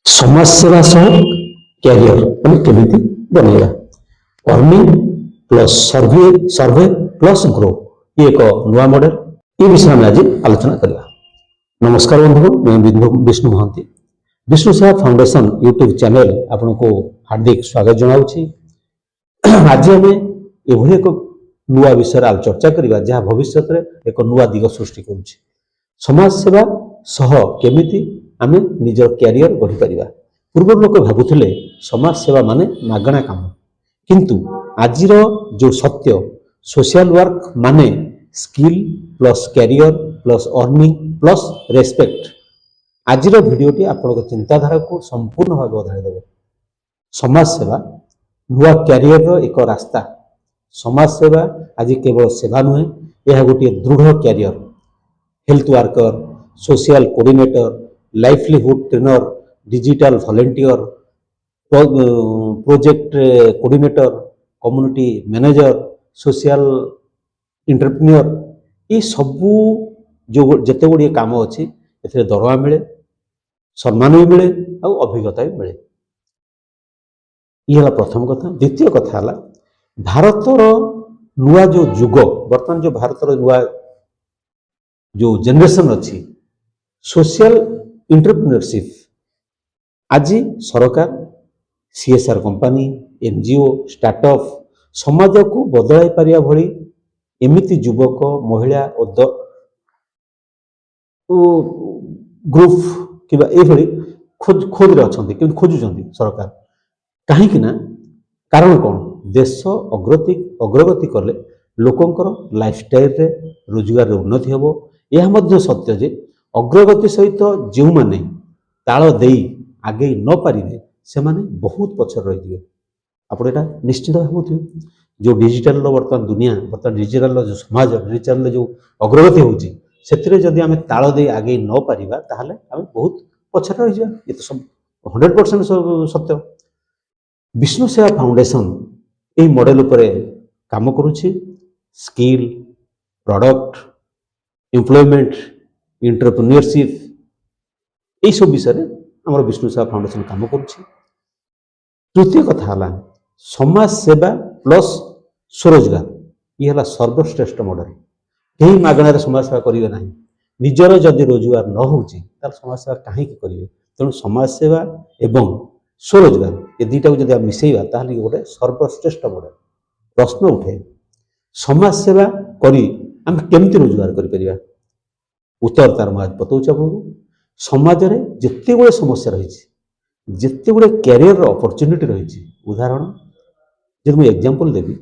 समाज सेवा सह कैरियर केमिति बनेगा अर्निंग प्लस सर्वे सर्वे प्लस ग्रो ये एक नुआ मॉडल ये विषय में आज आलोचना करवा। नमस्कार बंधु मैं विष्णु महांती विष्णु सेवा फाउंडेशन यूट्यूब चैनल आपन को हार्दिक स्वागत जनाऊँगी। आज आम एभली एक नुआ विषय चर्चा करवा जहाँ भविष्य में एक नुआ दिग सृष्टि करुच्ची समाज सेवा सह केमिति आमे निजर कैरियर गढ़ी परिबा। पूर्व लोक भाबुथिले समाज सेवा माने मागणा काम, किंतु आजिर जो सत्य सोशल वर्क माने skill plus career plus earning plus respect. आजिर वीडियोटी आपन चिंताधारा को संपूर्ण भाव बदलाई देव। समाज सेवा नुआ कैरियर एक रास्ता। समाज सेवा आज केवल सेवा नुहे, यह गोटे दृढ़ career. Health worker, social coordinator, livelihood trainer, digital volunteer, project coordinator, community manager, social entrepreneur ये सबू जो जिते गुड़िए काम अच्छी ए दरमा मिले, सम्मान भी मिले और अभिज्ञता भी मिले। ये प्रथम कथा। द्वितीय कथा है भारतर नुआ जो जुग बर्तमान जो भारतर नुआ जो जनरेशन अच्छी सोशल एंटरप्रेन्योरशिप आज सरकार सीएसआर कंपनी एनजीओ स्टार्टअप समाज को बदलाई पारिया भली एमिति युवक महिला ग्रुप किबा एभली खोज अच्छा खोजुंट सरकार कहीं ना कारण कौन देश अग्रगति कले लोकंकर लाइफस्टाइल रे रोजगार रे उन्नति हेबो। यह मध्य सत्य जे अग्रगति सहित जो माने ताल देई आगे न पारिबे से माने बहुत पछर रहि दिबे। आपण एटा निश्चित भाबुथिबे जो डिजिटल वर्तमान दुनिया वर्तमान डिजिटल जो समाज डिजिटल जो अग्रगति होउची सेतिरे जदि आमे ताल देई आगे न पारिबा ताहले आमे बहुत पछर रहि जा। ये तो सब 100% सत्य। विष्णु सेवा फाउंडेशन यही मॉडल उपरे काम करुछि। स्किल, प्रोडक्ट, एम्प्लॉयमेंट, एंटरप्रेन्योरशिप यही सब विषय आम विष्णु सेवा फाउंडेशन काम करुछि। तृतीय कथा है समाज सेवा प्लस स्वरोजगार ये है सर्वश्रेष्ठ मॉडल। कहीं मागणार समाज सेवा करेंगे ना, निजर जदि रोजगार न हो समाज सेवा कहीं करेंगे। तेणु समाज सेवा एवं स्वरोजगार ये दुईटा को जब मिसेवा ताहले गोटे सर्वश्रेष्ठ मॉडल। प्रश्न उठे समाज सेवा करी आम केमती रोजगार करिपरिबा? उत्तर तार आज बताऊँ आपको। समाज में जिते गुड़े समस्या रही जिते गुड़े कैरियर अपॉर्चुनिटी रही उदाहरण जब मुझे एग्जांपल देवी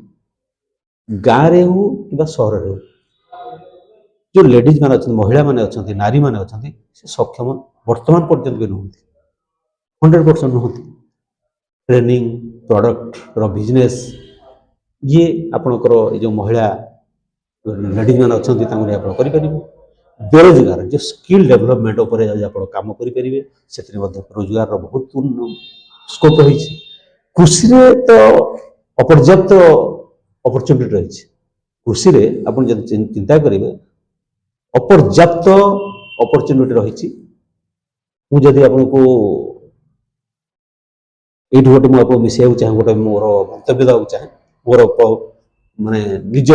गाँव रे हो कि सहर रे हो जो लेडीज मान अच्छा महिला माने अच्छा नारी माने अच्छा से सक्षम वर्तमान पर्यंत भी नुहति 100% नुहति। ट्रेनिंग प्रोडक्ट रो बिजनेस ये आपणकर जो महिला लेडीज मान अच्छा आप करें। बेरोजगार जो स्किल डेवलपमेंट उपर आप कम करेंगे से रोजगार बहुत स्कोप रही। कृषि तो अपर्याप्त अपॉर्चुनिटी रही। कृषि आप चिंता करेंगे अपर्याप्त अपॉर्चुनिटी रही। मुझे आपको ये गोटे मुझे मिसेक चाहे गोटे मोर मंतव्य देवाक चाहे मोर माने निज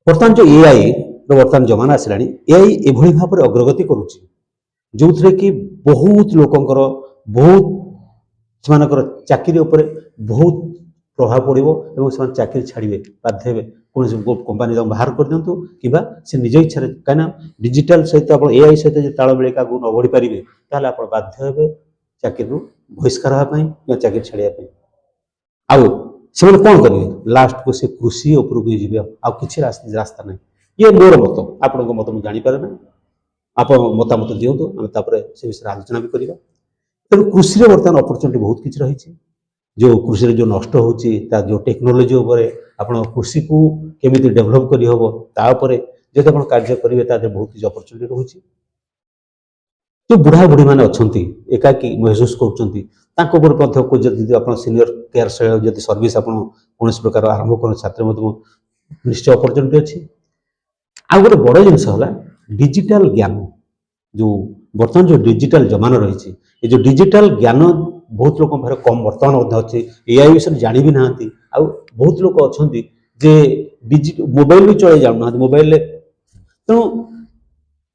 बर्तमान जो एआई बर्तमान जमाना आसला एआई एभली भाव में अग्रगति करुच्ची जो थे कि बहुत लोकंकर बहुत सेमानकर चाकरी उपर बहुत प्रभाव पड़ो और से चाकरी छाड़े बाध्य हे कौन कंपानी बाहर कर दिंतु कि से निज इच्छा कहीं डिजिटल सहित आप एआई सहित जो ताल मिले क्या न बढ़ी पारे ताल आप बाध्य हे चाकरी बहिष्कार होगा चाकरी छाड़ापी। आउ से कौन करेंगे लास्ट को से कृषि उपरक जी आछि रास्ता ना। ये मोर मत आपण मत मुझे जानीपारे ना आप मतामत दिंतु आम से विषय आलोचना भी करवा। तेणु कृषि बर्तमान अपॉर्चुनिटी बहुत किसी रही जो कृषि जो नष्ट होची जो टेक्नोलोजी आप कृषि को केमी डेभलप करपर जब आप कार्य करेंगे बहुत किसी अपॉर्चुनिटी रही। जो बुढ़ा बुढ़ी मैंने अच्छा एकाकी महसूस कर सीनियर केयर जब सर्विस आप कौन प्रकार आरंभ कर छात्र निश्चय अपॉर्चुनिटी अच्छी। आ गोटे बड़ जिनस है डिजिटल ज्ञान जो बर्तमान जो डिजिटल जमाना रही ये जो डिजिटल ज्ञान बहुत लोक पाखे कम बर्तमान अच्छे एआई विषय जानी भी ना आउ बहुत लोग अच्छा जे मोबाइल भी चले जाना मोबाइल तेणु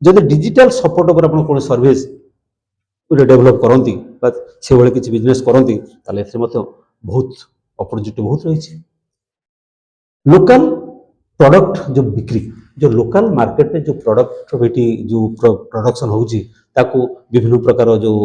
जब डिजिटल सपोर्ट पर आप कौन सर्विस डेभलप करती से भाई किसी बिजनेस करती बहुत अपॉर्चुनिटी बहुत रही लोकल प्रोडक्ट जो बिक्री जो लोकल मार्केट में जो प्रोडक्टिविटी जो प्रोडक्शन होची ताकू विभिन्न प्रकार जो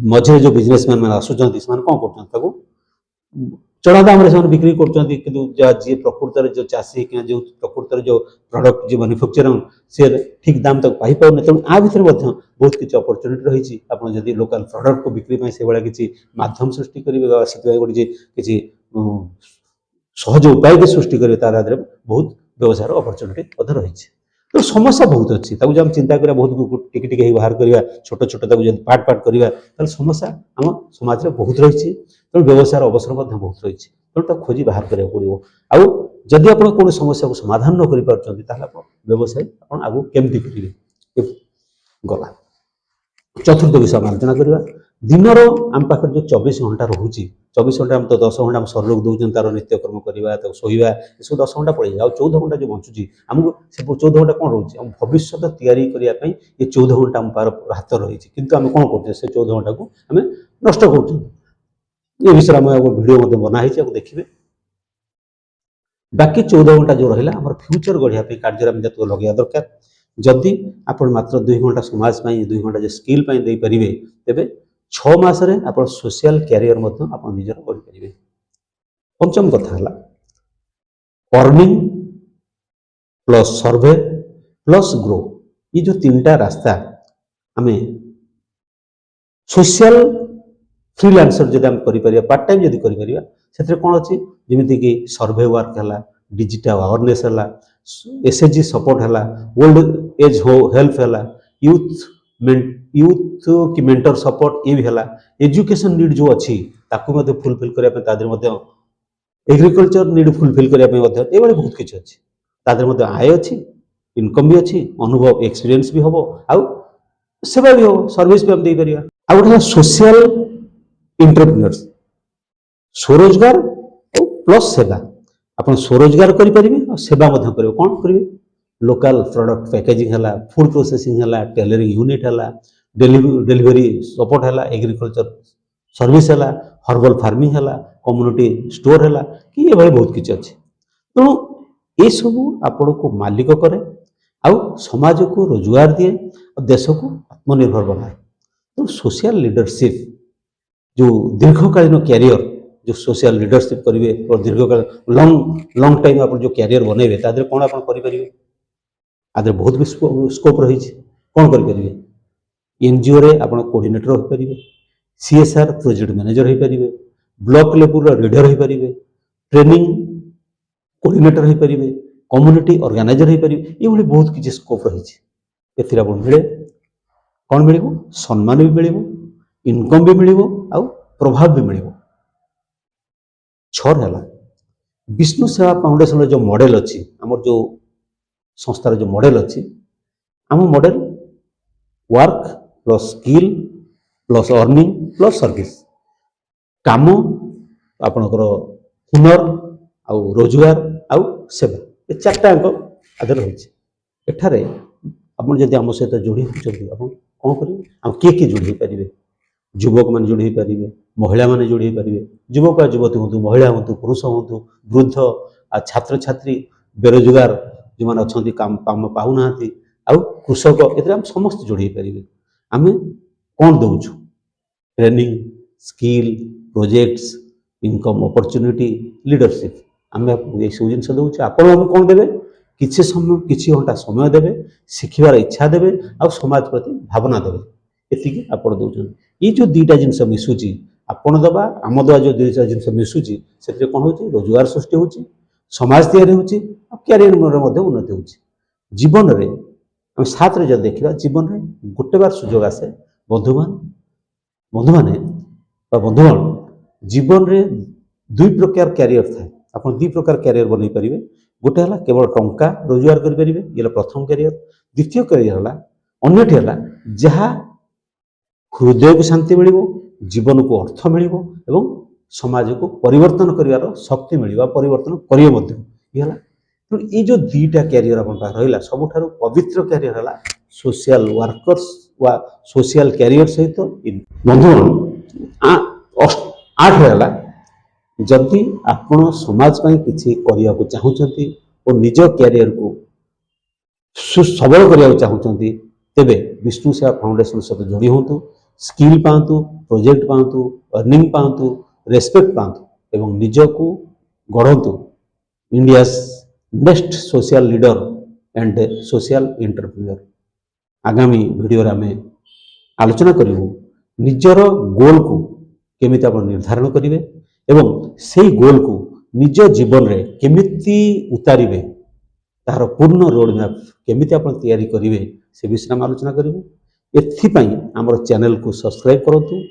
मझे जो बिजनेसमैन मैंने आसुँच से कौन कर चढ़ा दाम बिक्री कर जी प्रकृत जो चाषी जो प्रकृत जो प्रोडक्ट जो मैन्युफैक्चरिंग सी ठीक दाम तक पाई पाने तेणु आ भितर बहुत किसी अपॉर्चुनिटी रही आपड़ जब लोकल प्रोडक्ट को बिक्री से भाई किसी माध्यम सृष्टि करेंगे से गोटे किसी सहज उपाय के सृष्टि करेंगे तार बहुत व्यवसाय अपॉर्चुनिटी रही तो समस्या बहुत अच्छी जब हम चिंता करा बहुत टिके बाहर करवा छोट छोट जब पार्ट पार्ट करवा समस्या आम समाज में बहुत रही तेणु व्यवसाय अवसर बहुत रही तेणु खोजी बाहर करा पड़ो आउ जदि आप कौन समस्या को समाधान न कर व्यवसाय आप आगे केमती करेंगे गला चतुर्थ विषय आलोचना करवा दिनर आम पाखे जो 24 घंटा रोचे 24 घंटा आम तो 10 घंटा शरीर को दौरान तार नित्यकर्म करवा शोवा ये सब 10 घंटा पड़े आ 14 घंटा जो बचुची आमको से 14 घंटा कौन रोचे आम भविष्य तैयारी करने ये 14 घंटा आम पार हाथ रही किंतु आम कौन कर 14 घंटा को आम नष्ट कर विषय आम भिड बनाई देखिए बाकी 14 घंटा जो रहा आम फ्यूचर गढ़िया कार्य लगे दरकार जदि आप मात्र 2 घंटा समाज 2 घंटा जो स्किल दे पारे तेरे 6 मासरे आप सोशल कैरियर आप निजर गढ़ी पंचम कथा है अर्निंग प्लस सर्वे प्लस ग्रो ये जो 3टा रास्ता आम सोशल फ्रीलांसर जब आम कर पार्ट टाइम जब कर कौन अच्छी जमीती कि सर्वे वर्क है डिजिटल अवेयरनेस है एसएचजी सपोर्ट है ओल्ड एज हेल्प है यूथ की मेंटर सपोर्ट ये भी है एजुकेशन नीड जो अच्छी ताकू फुलफिल करने एग्रीकल्चर नीड फुलफिल करने बहुत किसी अच्छी आय अच्छी इनकम भी अच्छी अनुभव एक्सपीरियंस भी हम आउ सेवा भी हम सर्विस भी हम दे पार आ गए सोशल एंटरप्रेन्योर्स स्वरोजगार प्लस सेवा आप स्वरोजगार करेंगे और सेवा करेंगे कौन करेंगे लोकल प्रोडक्ट पैकेजिंग है फूड प्रोसेसिंग है टेलरिंग यूनिट है डेलीवरी सपोर्ट है एग्रीकल्चर सर्विस है हर्बल फार्मिंग है कम्युनिटी स्टोर है कि ये भाई बहुत किसी अच्छे तेणु ये सब आपण को मालिक करे आउ समाज को रोजगार दिए और देश को आत्मनिर्भर बनाए तो सोशल लीडरशिप जो दीर्घकालीन कैरियर जो सोशल लीडरशिप करेंगे और दीर्घकाल लॉन्ग टाइम आप जो कैरियर बनइबे तादे कौन आप करेंगे आदि बहुत भी स्कोप रही कौन करेंगे एनजीओ रे आप कोऑर्डिनेटर हो पारे सीएसआर प्रोजेक्ट मैनेजर हो पारे ब्लॉक लेवल लीडर हो पारे ट्रेनिंग कोऑर्डिनेटर हो पारे कम्युनिटी ऑर्गेनाइजर हो पारे ये बहुत किसी स्कोप रही ए मिले कौन मिल सम्मान भी मिल इनकम भी मिल आउ प्रभाव भी मिल 6 है विष्णु सेवा फाउंडेशन जो मॉडल अच्छी आम जो संस्थार जो मॉडल अच्छी आम model work plus skill plus earning plus service काम आपणकर हुनर आउ रोजगार आउ सेवा ये 4टा अंक आदि रही एठारे आप आम सहित जोड़ी होती आप कौन करेंगे आम किए जोड़ी पारे युवक मान जोड़ी पारे महिला माने जोड़ी पारे युवक युवती हूँ महिला हूँ पुरुष हूँ वृद्ध आ छात्र छात्री बेरोजगार जो मैंने अच्छा काम पाऊना आउ कृषक ये समस्त जोड़ी पारे आम कौन दौचु training skill projects income opportunity leadership आम ये सब जिन दौचे आप कौन देवे किसी समय किसी घंटा समय देवे शिखिबार इच्छा देवे आ समाज प्रति भावना देवे ये आप दौरान ये जो 2टा जिनस मिशुची आपण दबा आम दबा जो 2टा जिनस मिशुची से कौन हो रोजगार सृष्टि हो समाज तैयारी हो कैरियर उन्नति हो जीवन में आम 7 जब देखा जीवन में गोटे बार सुजोग आसे बंधु मैंने बंधुगण जीवन में 2 प्रकार कैरियर थाए आप 2 प्रकार कैरियर बनई पारे गोटे है केवल टंका रोजगार करेंगे ये प्रथम कैरियर द्वितीय कैरियर है अन्यटी है जहाँ हृदय को शांति मिल जीवन को अर्थ मिल एवं समाज को परिवर्तन कर शक्ति मिल परिवर्तन करेगा तेणु ये जो दुईटा क्यारियर आप रहा सबुठ पवित्र क्यारियर है सोशल वर्कर्स वा सोशल क्यारियर सहित बंधुगण 8 है जदि आपण समाज किसी करने को चाहूँगी और निज क्यारियर को सुसबल करने को चाहूँगी तेबे विष्णु सेवा फाउंडेशन सहित जोड़ी हूँ स्किल पातु प्रोजेक्ट पातु अर्निंग पातु रेस्पेक्ट पातु एवं निज को गढ़ंतु India next social leader and social entrepreneur. आगामी वीडियो रे आमे आलोचना करिवु निजर गोल को केमिति आपण निर्धारण करिवे एवं सेही गोल को निज जीवन रे केमिति उतारिवे तार पूर्ण रोड मैप केमिति आपण तैयारी करिवे से विषय में आलोचना करिवु। एथिपाई आमर चैनल को सब्सक्राइब करंतु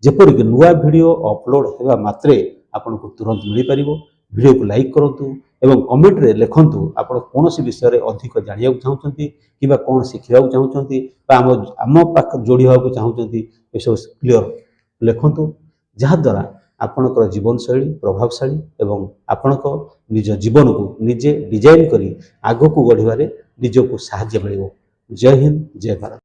जेपरिक नुआ वीडियो अपलोड हेबा मात्रे आपन को तुरंत मिल पारिबो। वीडियो को लाइक करंतु एवं कमेंट रे लिखंतु आपण कोनोसी विषय रे अधिक जानिया चाहूचंती किबा कोन शिखिबा चाहूचंती बा आम पाख जोड़ी होगा चाहूचंती ए सब क्लियर लिखंतु जहा द्वारा आपणकर जीवन शैली प्रभावशाली एवं आपणक निज जीवन को निजे डिजाइन करी आगो को गढ़िबारे निजको सहाय्य मिलिबो। जय हिंद जय भारत।